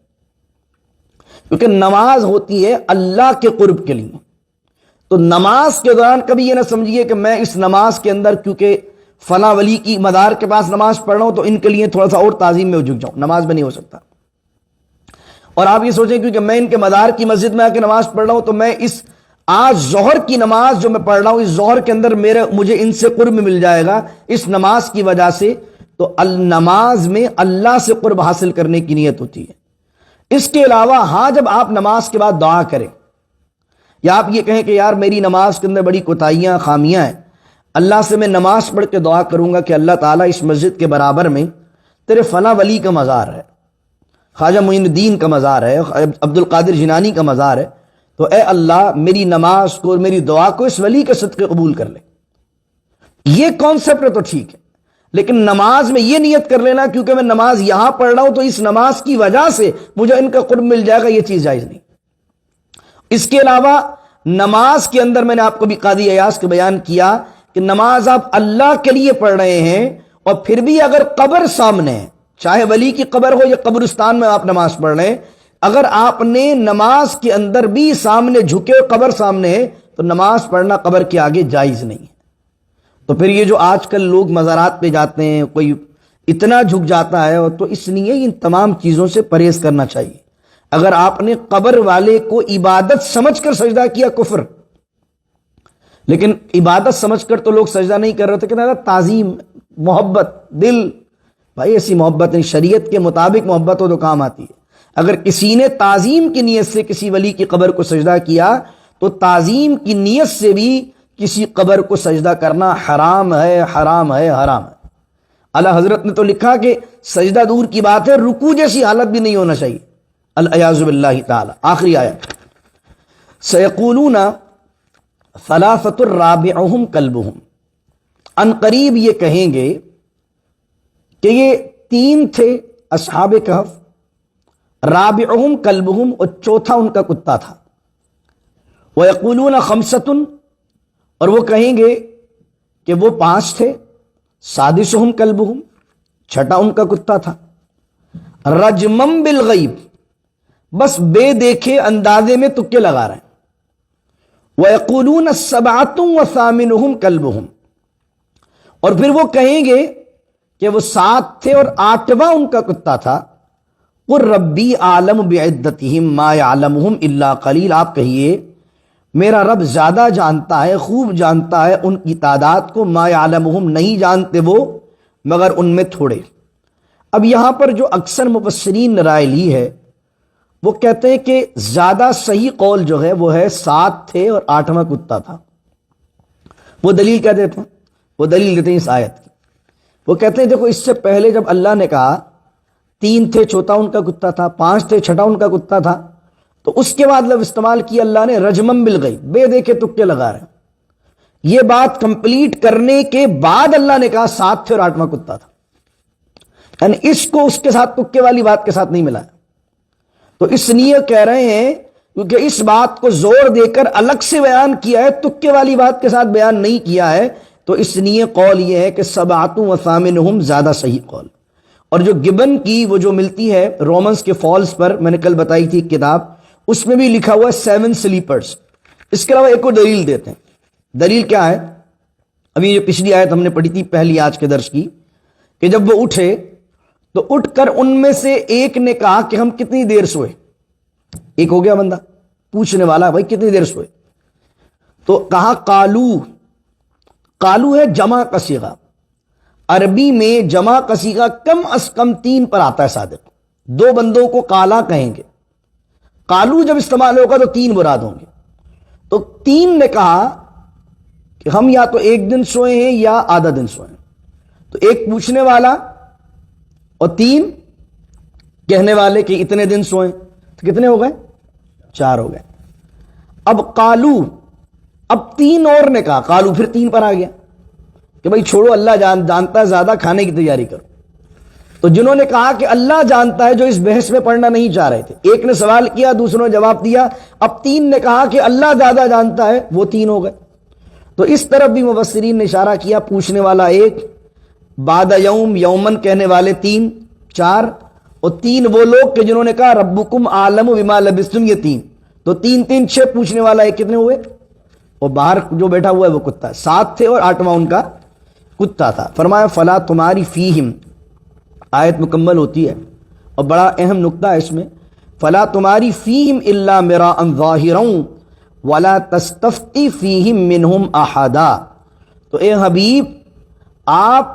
کیونکہ نماز ہوتی ہے اللہ کے قرب کے لیے۔ تو نماز کے دوران کبھی یہ نہ سمجھیے کہ میں اس نماز کے اندر کیونکہ فلاں ولی کی مدار کے پاس نماز پڑھ رہا ہوں تو ان کے لیے تھوڑا سا اور تعظیم میں جھک جاؤں، نماز میں نہیں ہو سکتا۔ اور آپ یہ سوچیں کیونکہ میں ان کے مدار کی مسجد میں آ کے نماز پڑھ رہا ہوں تو میں اس آج ظہر کی نماز جو میں پڑھ رہا ہوں اس ظہر کے اندر مجھے ان سے قرب مل جائے گا اس نماز کی وجہ سے۔ تو نماز میں اللہ سے قرب حاصل کرنے کی نیت ہوتی ہے۔ اس کے علاوہ ہاں جب آپ نماز کے بعد دعا کریں یا آپ یہ کہیں کہ یار میری نماز کے اندر بڑی کوتاہیاں خامیاں ہیں، اللہ سے میں نماز پڑھ کے دعا کروں گا کہ اللہ تعالیٰ اس مسجد کے برابر میں تیرے فلاں ولی کا مزار ہے، خواجہ معین الدین کا مزار ہے، عبد القادر جنانی کا مزار ہے، تو اے اللہ میری نماز کو، میری دعا کو اس ولی کے صدقے قبول کر لے۔ یہ کانسیپٹ ہے تو ٹھیک ہے، لیکن نماز میں یہ نیت کر لینا کیونکہ میں نماز یہاں پڑھ رہا ہوں تو اس نماز کی وجہ سے مجھے ان کا قرب مل جائے گا، یہ چیز جائز نہیں۔ اس کے علاوہ نماز کے اندر میں نے آپ کو بھی قاضی ایاز کے بیان کیا کہ نماز آپ اللہ کے لیے پڑھ رہے ہیں اور پھر بھی اگر قبر سامنے ہے، چاہے ولی کی قبر ہو یا قبرستان میں آپ نماز پڑھ رہے ہیں، اگر آپ نے نماز کے اندر بھی سامنے جھکے قبر سامنے ہے تو نماز پڑھنا قبر کے آگے جائز نہیں ہے۔ تو پھر یہ جو آج کل لوگ مزارات پہ جاتے ہیں، کوئی اتنا جھک جاتا ہے، اور تو اس لیے ان تمام چیزوں سے پرہیز کرنا چاہیے۔ اگر آپ نے قبر والے کو عبادت سمجھ کر سجدہ کیا کفر، لیکن عبادت سمجھ کر تو لوگ سجدہ نہیں کر رہے تھے کہ تعظیم، محبت، دل، بھائی ایسی محبت نہیں، شریعت کے مطابق محبت ہو تو کام آتی ہے۔ اگر کسی نے تعظیم کی نیت سے کسی ولی کی قبر کو سجدہ کیا تو تعظیم کی نیت سے بھی کسی قبر کو سجدہ کرنا حرام ہے، حرام ہے، حرام ہے۔ اعلیٰ حضرت نے تو لکھا کہ سجدہ دور کی بات ہے، رکوع جیسی حالت بھی نہیں ہونا چاہیے، الیاذ باللہ تعالی۔ آخری آیت، سیقولون ثلاثۃ رابعہم کلبہم، ان قریب یہ کہیں گے کہ یہ 3 تھے اصحاب کہف، رابعہم کلبہم، اور چوتھا ان کا کتا تھا، ویقولون خمسۃ، اور وہ کہیں گے کہ وہ 5 تھے، سادسہم کلبہم، چھٹا ان کا کتا تھا، رجمم بالغیب، بس بے دیکھے اندازے میں تکے لگا رہے ہیں، ویقولون سبعۃ وثامنہم کلبہم، اور پھر وہ کہیں گے کہ وہ 7 تھے اور 8واں ان کا کتا تھا، قُلْ رَبِّي أَعْلَمُ بِعِدَّتِهِمْ مَا يَعْلَمُهُمْ إِلَّا قَلِيلٌ، آپ کہیے میرا رب زیادہ جانتا ہے، خوب جانتا ہے ان کی تعداد کو، ما يعلمهم نہیں جانتے وہ مگر ان میں تھوڑے۔ اب یہاں پر جو اکثر مفسرین نے رائے لی ہے وہ کہتے ہیں کہ زیادہ صحیح قول جو ہے وہ ہے 7 تھے اور 8واں کتا تھا۔ وہ دلیل کیا دیتے ہیں؟ وہ دلیل دیتے ہیں اس آیت کی۔ وہ کہتے ہیں دیکھو اس سے پہلے جب اللہ نے کہا 3 تھے چوتھا ان کا کتا تھا، 5 تھے چھٹا ان کا کتا تھا، تو اس کے بعد لفظ استعمال کیا اللہ نے رجمم بالغیب، بے دیکھے تکے لگا رہے ہیں۔ یہ بات کمپلیٹ کرنے کے بعد اللہ نے کہا 7 تھے اور 8واں کتا تھا، یعنی اس کو اس کے ساتھ تکے والی بات کے ساتھ نہیں ملا ہے۔ تو اس لیے کہہ رہے ہیں کیونکہ اس بات کو زور دے کر الگ سے بیان کیا ہے، تکے والی بات کے ساتھ بیان نہیں کیا ہے، تو اس لیے قول یہ ہے کہ 7 و ثامنہم زیادہ صحیح قول۔ اور جو گبن کی وہ جو ملتی ہے رومنز کے فالز پر، میں نے کل بتائی تھی کتاب، اس میں بھی لکھا ہوا ہے 7 سلیپرز۔ اس کے علاوہ ایک اور دلیل دیتے ہیں۔ دلیل کیا ہے؟ ابھی جو پچھلی آیت ہم نے پڑھی تھی پہلی آج کے درس کی، کہ جب وہ اٹھے تو اٹھ کر ان میں سے ایک نے کہا کہ ہم کتنی دیر سوئے۔ ایک ہو گیا بندہ پوچھنے والا، بھائی کتنی دیر سوئے؟ تو کہا قالو، قالو ہے جمع کا صیغہ، عربی میں جمع کا صیغہ کم از کم 3 پر آتا ہے صادق، 2 بندوں کو قالا کہیں گے، قالو جب استعمال ہوگا تو 3 مراد ہوں گے۔ تو 3 نے کہا کہ ہم یا تو 1 دن سوئے ہیں یا آدھا دن سوئے ہیں۔ تو ایک پوچھنے والا اور 3 کہنے والے کہ اتنے دن سوئے، تو کتنے ہو گئے؟ 4 ہو گئے۔ اب قالو، اب 3 اور نے کہا، قالو پھر 3 پر آ گیا کہ بھائی چھوڑو، اللہ جانتا ہے، زیادہ کھانے کی تیاری کرو۔ تو جنہوں نے کہا کہ اللہ جانتا ہے، جو اس بحث میں پڑھنا نہیں چاہ رہے تھے، ایک نے سوال کیا دوسروں نے جواب دیا، اب 3 نے کہا کہ اللہ زیادہ جانتا ہے، وہ 3 ہو گئے۔ تو اس طرف بھی مفسرین نے اشارہ کیا، پوچھنے والا 1، بعد یوم یومن کہنے والے 3، 4، اور 3 وہ لوگ کہ جنہوں نے کہا ربکم عالم بما لبثتم، یہ 3۔ تو 3 3 6 پوچھنے والا 1 کتنے ہوئے؟ اور باہر جو بیٹھا ہوا ہے وہ کتا ہے، 7 تھے اور 8واں ان کا کتا تھا۔ فرمایا فلا تماری فیہم، آیت مکمل ہوتی ہے اور بڑا اہم نقطہ ہے اس میں، فلا تماری فیہم الا مراء ظاہرا ولا تستفتی فیہم منہم احدا۔ تو اے حبیب آپ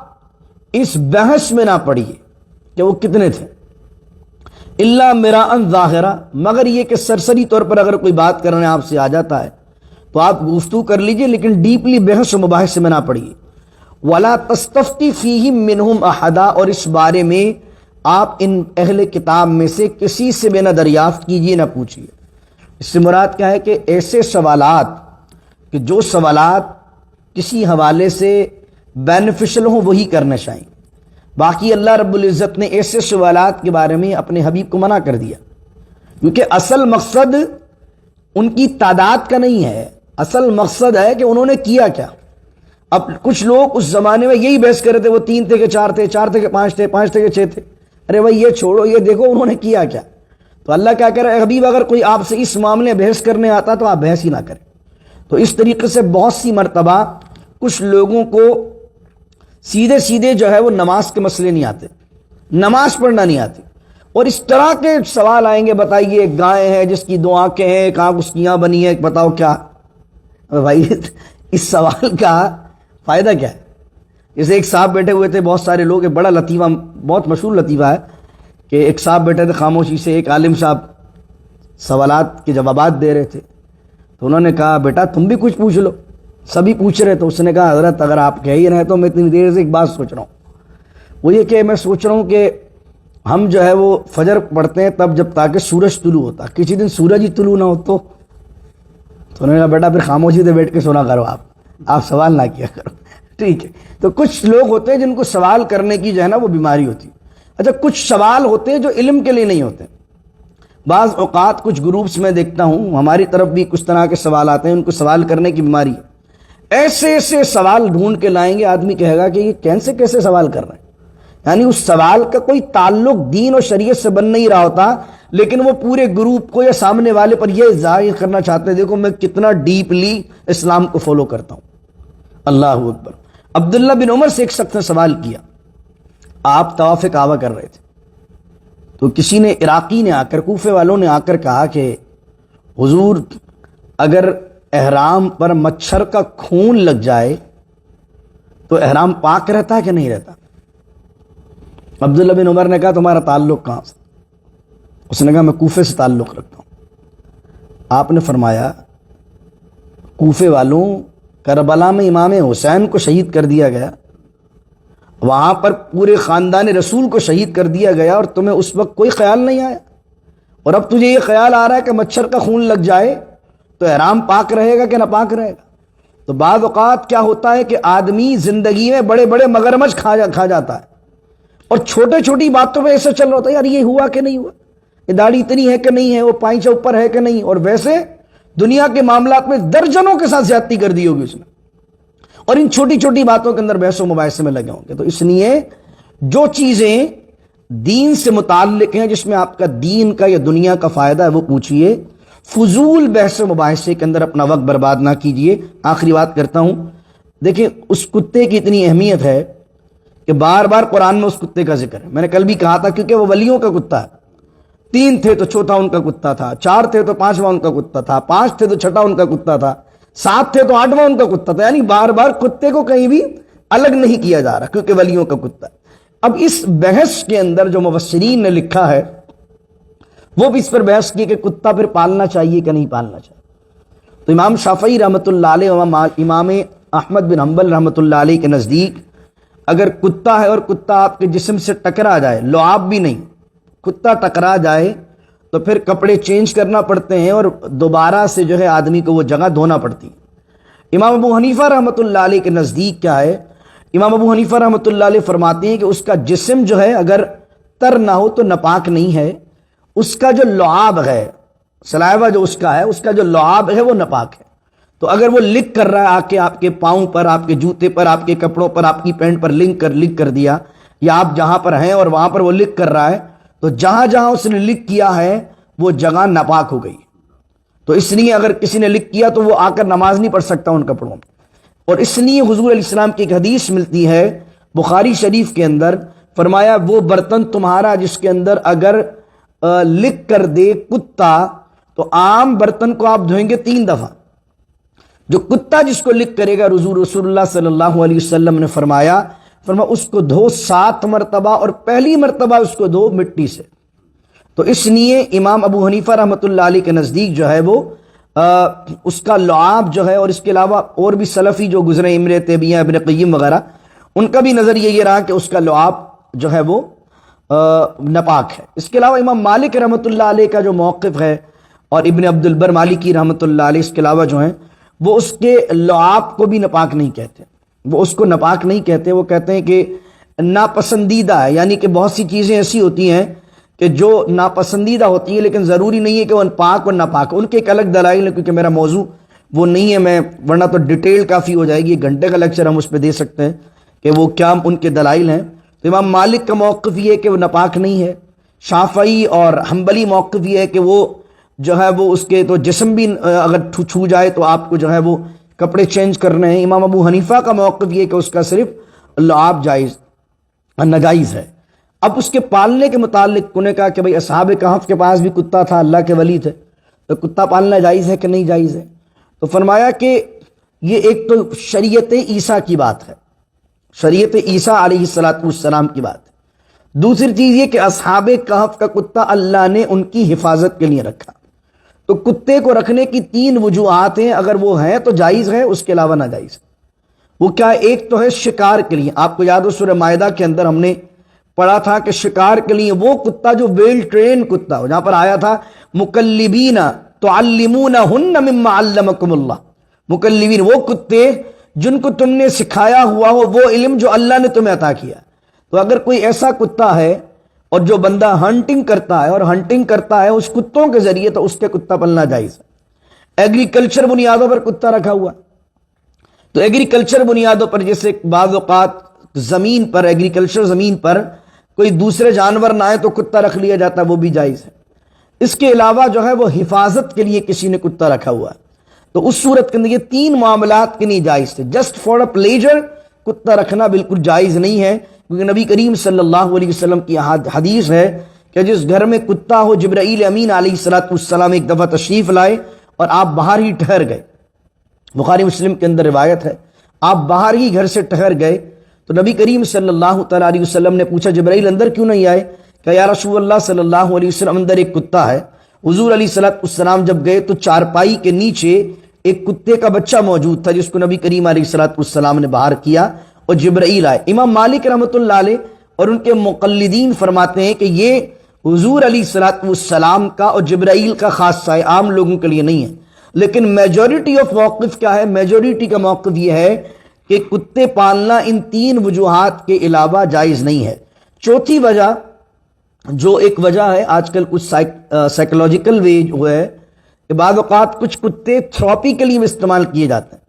اس بحث میں نہ پڑیے کہ وہ کتنے تھے، الا مراء ظاہرا، مگر یہ کہ سرسری طور پر اگر کوئی بات کرنے آپ سے آ جاتا ہے تو آپ گفتگو کر لیجئے، لیکن ڈیپلی بحث و مباحث میں نہ پڑیے۔ ولا تستفتی فیہم منہم احدا، اور اس بارے میں آپ ان اہل کتاب میں سے کسی سے بھی نہ دریافت کیجیے، نہ پوچھیے۔ اس سے مراد کیا ہے کہ ایسے سوالات کہ جو سوالات کسی حوالے سے بینیفیشل ہوں وہی کرنا چاہیے۔ باقی اللہ رب العزت نے ایسے سوالات کے بارے میں اپنے حبیب کو منع کر دیا، کیونکہ اصل مقصد ان کی تعداد کا نہیں ہے، اصل مقصد ہے کہ انہوں نے کیا کیا۔ اب کچھ لوگ اس زمانے میں یہی بحث کر رہے تھے، وہ 3 تھے کہ 4 تھے، 4 تھے کہ 5 تھے، 5 تھے کہ 6 تھے۔ ارے بھائی یہ چھوڑو، یہ دیکھو انہوں نے کیا کیا۔ تو اللہ کیا کہہ رہا ہے، حبیب اگر کوئی آپ سے اس معاملے بحث کرنے آتا تو آپ بحث ہی نہ کریں۔ تو اس طریقے سے بہت سی مرتبہ کچھ لوگوں کو سیدھے سیدھے جو ہے وہ نماز کے مسئلے نہیں آتے، نماز پڑھنا نہیں آتی، اور اس طرح کے سوال آئیں گے، بتائیے ایک گائے ہے جس کی 2 آنکھیں ہیں، ایک آنکھ اس کی یہاں بنی ہے، بتاؤ کیا؟ بھائی اس سوال کا فائدہ کیا ہے؟ جیسے ایک صاحب بیٹھے ہوئے تھے، بہت سارے لوگ، ایک بڑا لطیفہ، بہت مشہور لطیفہ ہے کہ ایک صاحب بیٹھے تھے خاموشی سے، ایک عالم صاحب سوالات کے جوابات دے رہے تھے، تو انہوں نے کہا بیٹا تم بھی کچھ پوچھ لو، سبھی پوچھ رہے، تو اس نے کہا حضرت اگر آپ کہہ ہی رہے تو میں اتنی دیر سے ایک بات سوچ رہا ہوں، وہ یہ کہ میں سوچ رہا ہوں کہ ہم جو ہے وہ فجر پڑھتے ہیں تب جب تاکہ سورج طلوع ہوتا، کسی دن سورج ہی طلوع نہ ہو تو انہوں نے کہا بیٹا پھر خاموشی سے بیٹھ کے سونا کرو، آپ سوال نہ کیا کرو، ٹھیک ہے۔ تو کچھ لوگ ہوتے ہیں جن کو سوال کرنے کی جو ہے نا وہ بیماری ہوتی ہے۔ اچھا کچھ سوال ہوتے ہیں جو علم کے لیے نہیں ہوتے، بعض اوقات کچھ گروپس میں دیکھتا ہوں، ہماری طرف بھی کچھ طرح کے سوال آتے ہیں، ان کو سوال کرنے کی بیماری ہے، ایسے ایسے سوال ڈھونڈ کے لائیں گے، آدمی کہے گا کہ یہ کیسے سوال کر رہے ہیں، یعنی اس سوال کا کوئی تعلق دین اور شریعت سے بن نہیں رہا ہوتا، لیکن وہ پورے گروپ کو یا سامنے والے پر یہ ظاہر کرنا چاہتے ہیں دیکھو میں کتنا ڈیپلی اسلام کو فالو کرتا ہوں۔ اللہ اکبر۔ عبداللہ بن عمر سے ایک شخص نے سوال کیا، آپ طواف کعبہ کر رہے تھے تو کسی نے عراقی نے آ کر، کوفے والوں نے آ کر کہا کہ حضور اگر احرام پر مچھر کا خون لگ جائے تو احرام پاک رہتا ہے کہ نہیں رہتا؟ عبداللہ بن عمر نے کہا تمہارا تعلق کہاں سے؟ اس نے کہا میں کوفے سے تعلق رکھتا ہوں۔ آپ نے فرمایا کوفے والوں، کربلا میں امام حسین کو شہید کر دیا گیا، وہاں پر پورے خاندان رسول کو شہید کر دیا گیا، اور تمہیں اس وقت کوئی خیال نہیں آیا، اور اب تجھے یہ خیال آ رہا ہے کہ مچھر کا خون لگ جائے تو احرام پاک رہے گا کہ ناپاک رہے گا؟ تو بعض اوقات کیا ہوتا ہے کہ آدمی زندگی میں بڑے بڑے مگرمچھ کھا جاتا ہے، اور چھوٹے چھوٹی باتوں پہ ایسے چل رہا ہوتا ہے، یار یہ ہوا کہ نہیں ہوا، یہ داڑھی اتنی ہے کہ نہیں ہے، وہ پائچہ اوپر ہے کہ نہیں، اور ویسے دنیا کے معاملات میں درجنوں کے ساتھ زیادتی کر دی ہوگی اس نے، اور ان چھوٹی چھوٹی باتوں کے اندر بحث و مباحثے میں لگے ہوں گے۔ تو اس لیے جو چیزیں دین سے متعلق ہیں، جس میں آپ کا دین کا یا دنیا کا فائدہ ہے، وہ پوچھئے، فضول بحث و مباحثے کے اندر اپنا وقت برباد نہ کیجئے۔ آخری بات کرتا ہوں، دیکھیں اس کتے کی اتنی اہمیت ہے کہ بار بار قرآن میں اس کتے کا ذکر ہے۔ میں نے کل بھی کہا تھا کیونکہ وہ ولیوں کا کتا ہے، 3 تھے تو چوتھا ان کا کتا تھا، 4 تھے تو 5واں ان کا کتا تھا، 5 تھے تو 6واں ان کا کتا تھا، 7 تھے تو 8واں ان کا کتا تھا، یعنی بار بار کتے کو کہیں بھی الگ نہیں کیا جا رہا کیونکہ ولیوں کا کتا ہے۔ اب اس بحث کے اندر جو مفسرین نے لکھا ہے وہ بھی اس پر بحث کی کہ کتا پھر پالنا چاہیے کہ نہیں پالنا چاہیے۔ تو امام شافعی رحمۃ اللہ علیہ اور امام احمد بن حنبل رحمۃ اللہ علیہ کے نزدیک اگر کتا ہے اور کتا آپ کے جسم سے ٹکرا جائے، لعاب بھی نہیں، کتا ٹکرا جائے تو پھر کپڑے چینج کرنا پڑتے ہیں اور دوبارہ سے جو ہے آدمی کو وہ جگہ دھونا پڑتی ہے۔ امام ابو حنیفہ رحمۃ اللہ علیہ کے نزدیک کیا ہے؟ امام ابو حنیفہ رحمۃ اللہ علیہ فرماتے ہیں کہ اس کا جسم جو ہے اگر تر نہ ہو تو ناپاک نہیں ہے، اس کا جو لعاب ہے، سلائیوا جو اس کا جو لعاب ہے وہ ناپاک ہے۔ تو اگر وہ لکھ کر رہا ہے آ کے آپ کے پاؤں پر، آپ کے جوتے پر، آپ کے کپڑوں پر، آپ کی پینٹ پر لکھ کر دیا، یا آپ جہاں پر ہیں اور وہاں پر وہ لکھ کر رہا ہے، تو جہاں جہاں اس نے لکھ کیا ہے وہ جگہ ناپاک ہو گئی۔ تو اس لیے اگر کسی نے لکھ کیا تو وہ آ کر نماز نہیں پڑھ سکتا ان کپڑوں میں۔ اور اس لیے حضور علیہ السلام کی ایک حدیث ملتی ہے بخاری شریف کے اندر، فرمایا وہ برتن تمہارا جس کے اندر اگر لکھ کر دے کتا تو عام برتن کو آپ دھوئیں گے 3 دفعہ، جو کتا جس کو لکھ کرے گا رسول اللہ صلی اللہ علیہ وسلم نے فرمایا اس کو دھو 7 مرتبہ، اور پہلی مرتبہ اس کو دھو مٹی سے۔ تو اس لیے امام ابو حنیفہ رحمۃ اللہ علیہ کے نزدیک جو ہے وہ اس کا لعاب جو ہے، اور اس کے علاوہ اور بھی سلفی جو گزرے، امر تیمیہ، ابن قیم وغیرہ، ان کا بھی نظریہ یہ رہا کہ اس کا لعاب جو ہے وہ ناپاک ہے۔ اس کے علاوہ امام مالک رحمۃ اللہ علیہ کا جو موقف ہے، اور ابن عبد البر مالکی رحمۃ اللہ علیہ اس کے علاوہ جو ہیں وہ اس کے لعاب کو بھی ناپاک نہیں کہتے، وہ اس کو ناپاک نہیں کہتے، وہ کہتے ہیں کہ ناپسندیدہ ہے، یعنی کہ بہت سی چیزیں ایسی ہوتی ہیں کہ جو ناپسندیدہ ہوتی ہیں لیکن ضروری نہیں ہے کہ وہ پاک اور ناپاک، ان کے ایک الگ دلائل ہیں، کیونکہ میرا موضوع وہ نہیں ہے، میں ورنہ تو ڈیٹیل کافی ہو جائے گی، 1 گھنٹے کا لیکچر ہم اس پہ دے سکتے ہیں کہ وہ کیا ان کے دلائل ہیں۔ تو امام مالک کا موقف یہ ہے کہ وہ ناپاک نہیں ہے، شافعی اور حنبلی موقف یہ ہے کہ وہ جو ہے وہ اس کے تو جسم بھی اگر چھو جائے تو آپ کو جو ہے وہ کپڑے چینج کرنے ہیں۔ امام ابو حنیفہ کا موقف یہ ہے کہ اس کا صرف لعاب ناجائز ہے۔ اب اس کے پالنے کے متعلق انہوں نے کہا کہ بھئی اصحاب کہف کے پاس بھی کتا تھا، اللہ کے ولی تھے، تو کتا پالنا جائز ہے کہ نہیں جائز ہے؟ تو فرمایا کہ یہ ایک تو شریعت عیسیٰ کی بات ہے، شریعت عیسیٰ علیہ السلام کی بات ہے۔ دوسری چیز یہ کہ اصحاب کہف کا کتا اللہ نے ان کی حفاظت کے لیے رکھا، تو کتے کو رکھنے کی 3 وجوہات ہیں، اگر وہ ہیں تو جائز ہے، اس کے علاوہ ناجائز ہے۔ وہ کیا ہے؟ ایک تو ہے شکار کے لیے، آپ کو یاد ہو سورہ مائدہ کے اندر ہم نے پڑھا تھا کہ شکار کے لیے وہ کتا جو ویل ٹرین کتا ہو، جہاں پر آیا تھا مکلبین تعلمونہن مما علمکم اللہ، مکلبین وہ کتے جن کو تم نے سکھایا ہوا ہو وہ علم جو اللہ نے تمہیں عطا کیا۔ تو اگر کوئی ایسا کتا ہے اور جو بندہ ہنٹنگ کرتا ہے اور ہنٹنگ کرتا ہے اس کتوں کے ذریعے، تو اس کے کتا پلنا جائز ہے۔ ایگریکلچر بنیادوں پر کتا رکھا ہوا، تو ایگریکلچر بنیادوں پر جیسے بعض اوقات زمین پر، ایگریکلچر زمین پر کوئی دوسرے جانور نہ آئے تو کتا رکھ لیا جاتا ہے، وہ بھی جائز ہے۔ اس کے علاوہ جو ہے وہ حفاظت کے لیے کسی نے کتا رکھا ہوا ہے، تو اس صورت کے اندر یہ 3 معاملات کے لیے جائز تھے۔ جسٹ فار اے پلیجر کتا رکھنا بالکل جائز نہیں ہے، کیونکہ نبی کریم صلی اللہ علیہ وسلم کی حدیث ہے کہ جس گھر میں کتا ہو، جبرائیل امین علیہ السلام ایک دفعہ تشریف لائے اور آپ باہر ہی ٹھہر گئے، بخاری مسلم کے اندر روایت ہے، آپ باہر ہی گھر سے ٹھہر گئے تو نبی کریم صلی اللہ تعالیٰ علیہ وسلم نے پوچھا جبرائیل اندر کیوں نہیں آئے؟ کہ یا رسول اللہ صلی اللہ علیہ وسلم اندر ایک کتا ہے۔ حضور علیہ السلام جب گئے تو چارپائی کے نیچے ایک کتے کا بچہ موجود تھا جس کو نبی کریم علیہ السلام نے باہر کیا اور جبرائیل آئے۔ امام مالک رحمۃ اللہ علیہ اور ان کے مقلدین فرماتے ہیں کہ یہ حضور علیہ السلام کا اور جبرائیل کا خاصہ ہے، عام لوگوں کے لیے نہیں ہے۔ لیکن میجورٹی آف موقف کیا ہے؟ میجورٹی کا موقف یہ ہے کہ کتے پالنا ان 3 وجوہات کے علاوہ جائز نہیں ہے۔ چوتھی وجہ جو ایک وجہ ہے، آج کل کچھ سائیکولوجیکل وے جو ہے کہ بعض اوقات کچھ کتے تھراپی کے لیے استعمال کیے جاتے ہیں۔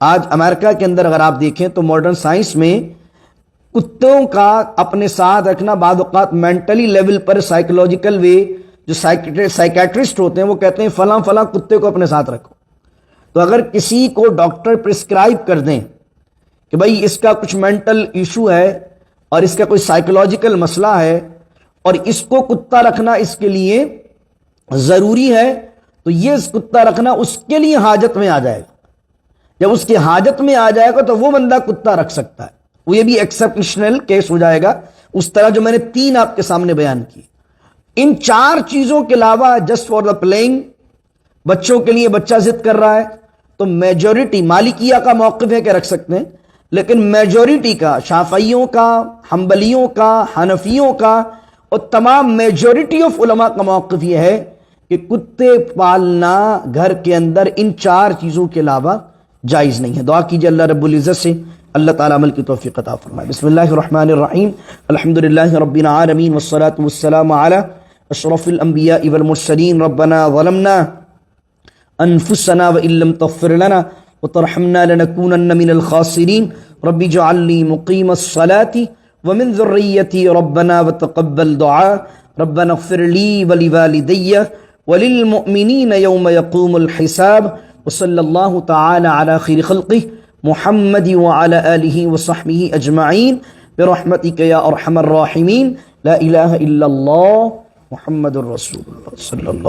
آج امریکہ کے اندر اگر آپ دیکھیں تو ماڈرن سائنس میں کتوں کا اپنے ساتھ رکھنا بعض اوقات مینٹلی لیول پر سائیکولوجیکل وے، جو سائیکیٹرسٹ ہوتے ہیں وہ کہتے ہیں فلاں فلاں کتے کو اپنے ساتھ رکھو۔ تو اگر کسی کو ڈاکٹر پرسکرائب کر دیں کہ بھئی اس کا کچھ مینٹل ایشو ہے اور اس کا کوئی سائیکولوجیکل مسئلہ ہے اور اس کو کتا رکھنا اس کے لیے ضروری ہے، تو یہ کتا رکھنا اس کے لیے حاجت میں آ جائے گا۔ جب اس کی حاجت میں آ جائے گا تو وہ بندہ کتا رکھ سکتا ہے، وہ یہ بھی ایکسیپشنل کیس ہو جائے گا، اس طرح جو میں نے 3 آپ کے سامنے بیان کی۔ ان 4 چیزوں کے علاوہ جسٹ فار دا پلینگ، بچوں کے لیے بچہ ضد کر رہا ہے تو میجورٹی مالکیہ کا موقف ہے کہ رکھ سکتے ہیں، لیکن میجورٹی کا، شافعیوں کا، حنبلیوں کا، حنفیوں کا اور تمام میجورٹی آف علماء کا موقف یہ ہے کہ کتے پالنا گھر کے اندر ان 4 چیزوں کے علاوہ جائز نہیں ہے۔ دعا کیجئے اللہ رب العزت سے اللہ تعالیٰ عمل کی توفیق عطا فرمائے۔ بسم اللہ الرحمن الرحیم، الحمدللہ رب العالمین والصلاة والسلام علی اشرف الانبیاء والمرسلین۔ ربنا ظلمنا انفسنا وان لم تغفر لنا وترحمنا لنكونن من الخاسرین۔ رب اجعلنی مقیم الصلاة ومن ذریتی ربنا وتقبل دعاء۔ ربنا اغفر لی ولوالدی وللمؤمنین یوم یقوم الحساب۔ وصلی اللہ تعالی علی خیر خلقہ محمد وعلى آلہ وصحبہ اجمعین برحمتک یا ارحم الراحمین۔ لا الہ الا اللہ محمد الرسول اللہ صلی اللہ